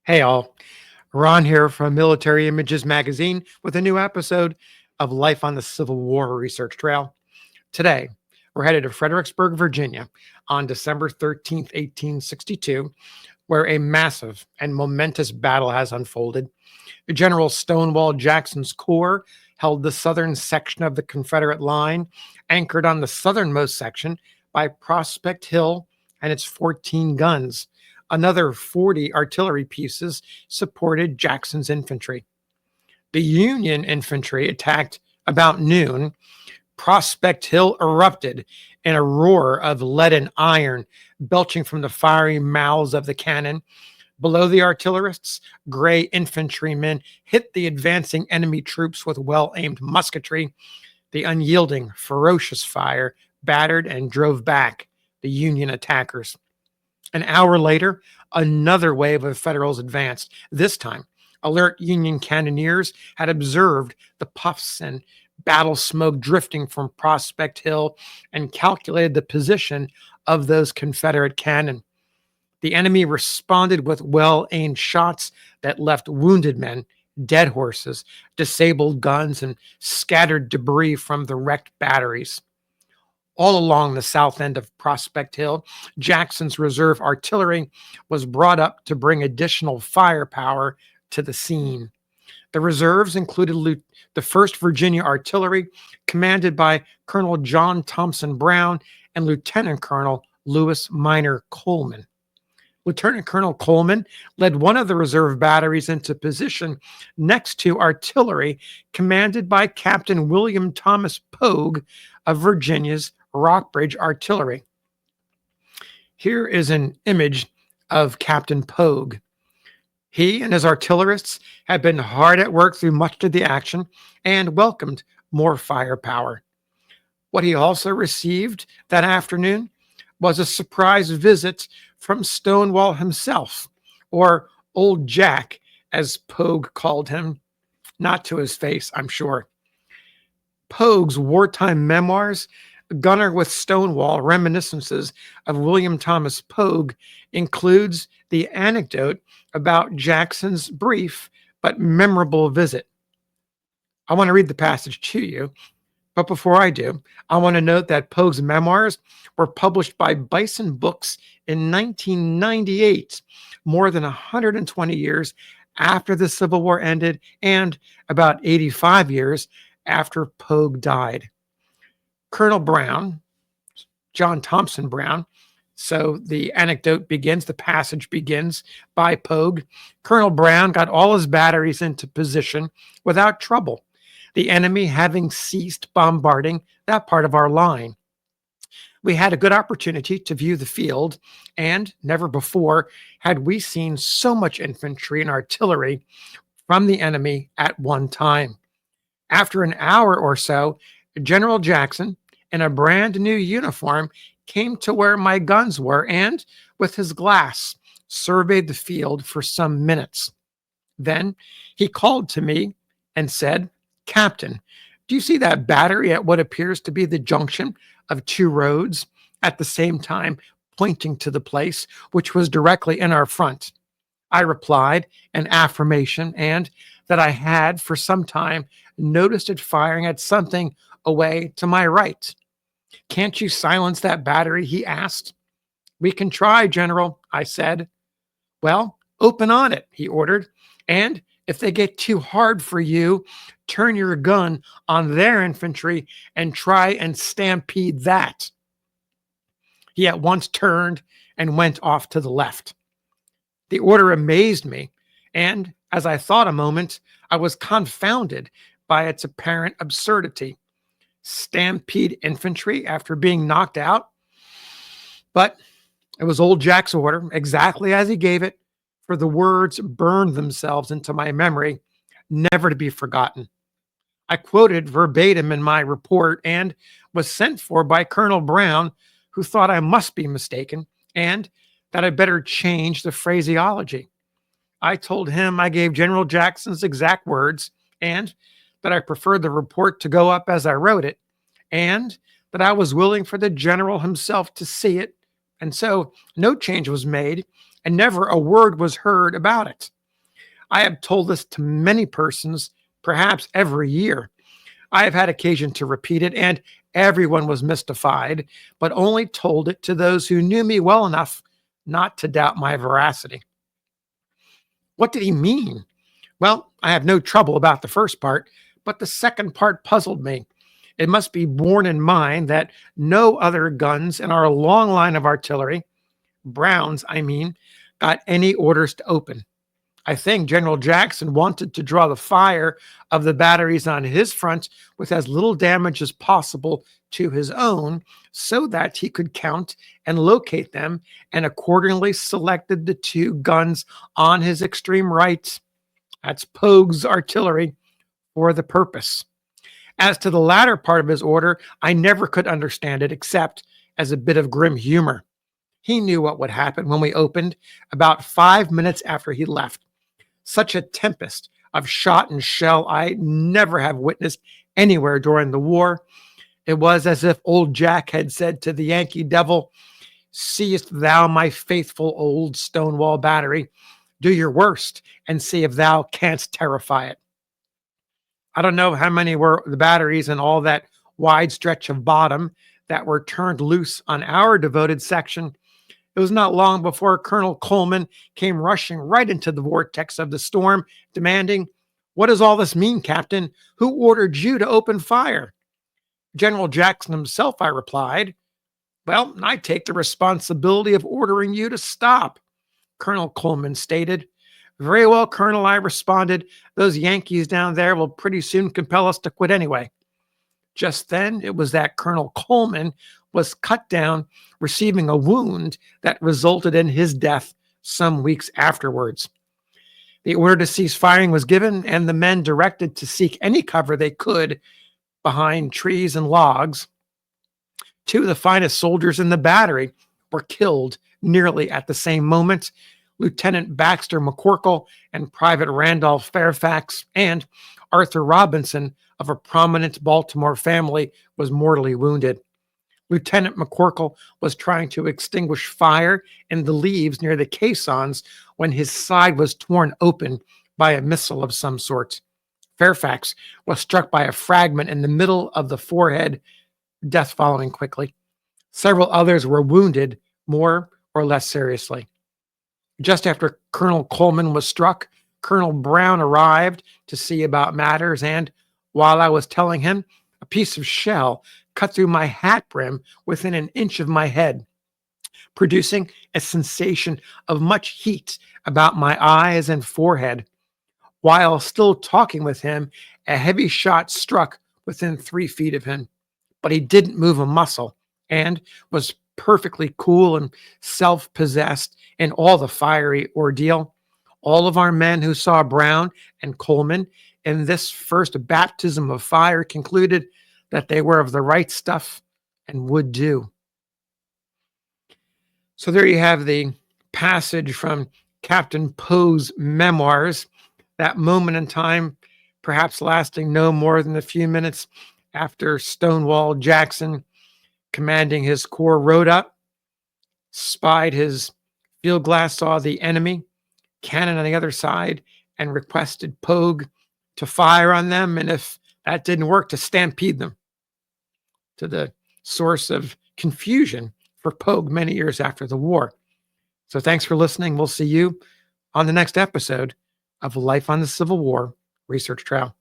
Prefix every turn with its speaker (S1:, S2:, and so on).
S1: Hey all, Ron here from Military Images Magazine with a new episode of Life on the Civil War Research Trail. Today, we're headed to Fredericksburg, Virginia on December 13th, 1862, where a massive and momentous battle has unfolded. General Stonewall Jackson's corps held the southern section of the Confederate line, anchored on the southernmost section by Prospect Hill and its 14 guns. Another 40 artillery pieces supported Jackson's infantry. The Union infantry attacked about noon. Prospect Hill erupted in a roar of lead and iron belching from the fiery mouths of the cannon. Below the artillerists, gray infantrymen hit the advancing enemy troops with well-aimed musketry. The unyielding, ferocious fire battered and drove back the Union attackers. An hour later, another wave of Federals advanced. This time, alert Union cannoneers had observed the puffs and battle smoke drifting from Prospect Hill and calculated the position of those Confederate cannon. The enemy responded with well-aimed shots that left wounded men, dead horses, disabled guns, and scattered debris from the wrecked batteries. All along the south end of Prospect Hill, Jackson's reserve artillery was brought up to bring additional firepower to the scene. The reserves included the 1st Virginia Artillery, commanded by Colonel John Thompson Brown and Lieutenant Colonel Lewis Minor Coleman. Lieutenant Colonel Coleman led one of the reserve batteries into position next to artillery commanded by Captain William Thomas Poague of Virginia's Rockbridge Artillery. Here is an image of Captain Poague. He and his artillerists had been hard at work through much of the action and welcomed more firepower. What he also received that afternoon was a surprise visit from Stonewall himself, or Old Jack, as Poague called him. Not to his face, I'm sure. Poague's wartime memoirs, Gunner with Stonewall, Reminiscences of William Thomas Poague, includes the anecdote about Jackson's brief but memorable visit. I want to read the passage to you, but before I do, I want to note that Poague's memoirs were published by Bison Books in 1998, more than 120 years after the Civil War ended and about 85 years after Poague died. Colonel Brown, John Thompson Brown, so the anecdote begins, the passage begins by Poague. Colonel Brown got all his batteries into position without trouble, the enemy having ceased bombarding that part of our line. We had a good opportunity to view the field, and never before had we seen so much infantry and artillery from the enemy at one time. After an hour or so, General Jackson, in a brand new uniform, came to where my guns were and, with his glass, surveyed the field for some minutes. Then he called to me and said, "Captain, do you see that battery at what appears to be the junction of two roads?" At the same time, pointing to the place which was directly in our front. I replied an affirmation and that I had for some time noticed it firing at something away to my right. "Can't you silence that battery?" he asked. "We can try, General," I said. "Well, open on it," he ordered, "and if they get too hard for you, turn your gun on their infantry and try and stampede that." He at once turned and went off to the left. The order amazed me, and as I thought a moment, I was confounded by its apparent absurdity. Stampede infantry after being knocked out? But it was Old Jack's order, exactly as he gave it, for the words burned themselves into my memory, never to be forgotten. I quoted verbatim in my report and was sent for by Colonel Brown, who thought I must be mistaken and that I better change the phraseology. I told him I gave General Jackson's exact words and that I preferred the report to go up as I wrote it, and that I was willing for the general himself to see it, and so no change was made, and never a word was heard about it. I have told this to many persons, perhaps every year. I have had occasion to repeat it, and everyone was mystified, but only told it to those who knew me well enough not to doubt my veracity. What did he mean? Well, I have no trouble about the first part, but the second part puzzled me. It must be borne in mind that no other guns in our long line of artillery, Browns, I mean, got any orders to open. I think General Jackson wanted to draw the fire of the batteries on his front with as little damage as possible to his own so that he could count and locate them, and accordingly selected the two guns on his extreme right, that's Poague's artillery, for the purpose. As to the latter part of his order, I never could understand it except as a bit of grim humor. He knew what would happen when we opened about 5 minutes after he left. Such a tempest of shot and shell I never have witnessed anywhere during the war. It was as if old Jack had said to the Yankee devil, "Seest thou my faithful old Stonewall battery? Do your worst and see if thou canst terrify it." I don't know how many were the batteries in all that wide stretch of bottom that were turned loose on our devoted section. It was not long before Colonel Coleman came rushing right into the vortex of the storm, demanding, "What does all this mean, Captain? Who ordered you to open fire?" "General Jackson himself," I replied. "Well, I take the responsibility of ordering you to stop," Colonel Coleman stated. "Very well, Colonel," I responded. "Those Yankees down there will pretty soon compel us to quit anyway." Just then, it was that Colonel Coleman was cut down, receiving a wound that resulted in his death some weeks afterwards. The order to cease firing was given, and the men directed to seek any cover they could behind trees and logs. Two of the finest soldiers in the battery were killed nearly at the same moment. Lieutenant Baxter McCorkle and Private Randolph Fairfax, and Arthur Robinson of a prominent Baltimore family was mortally wounded. Lieutenant McCorkle was trying to extinguish fire in the leaves near the caissons when his side was torn open by a missile of some sort. Fairfax was struck by a fragment in the middle of the forehead, death following quickly. Several others were wounded more or less seriously. Just after Colonel Coleman was struck, Colonel Brown arrived to see about matters, and while I was telling him, a piece of shell cut through my hat brim within an inch of my head, producing a sensation of much heat about my eyes and forehead. While still talking with him, a heavy shot struck within 3 feet of him, but he didn't move a muscle and was perfectly cool and self-possessed in all the fiery ordeal. All of our men who saw Brown and Coleman in this first baptism of fire concluded that they were of the right stuff and would do. So there you have the passage from Captain Poe's memoirs, that moment in time, perhaps lasting no more than a few minutes after Stonewall Jackson, commanding his corps, rode up, spied his field glass, saw the enemy cannon on the other side, and requested Poague to fire on them, and if that didn't work, to stampede them, to the source of confusion for Poague many years after the war. So thanks for listening. We'll see you on the next episode of Life on the Civil War Research Trail.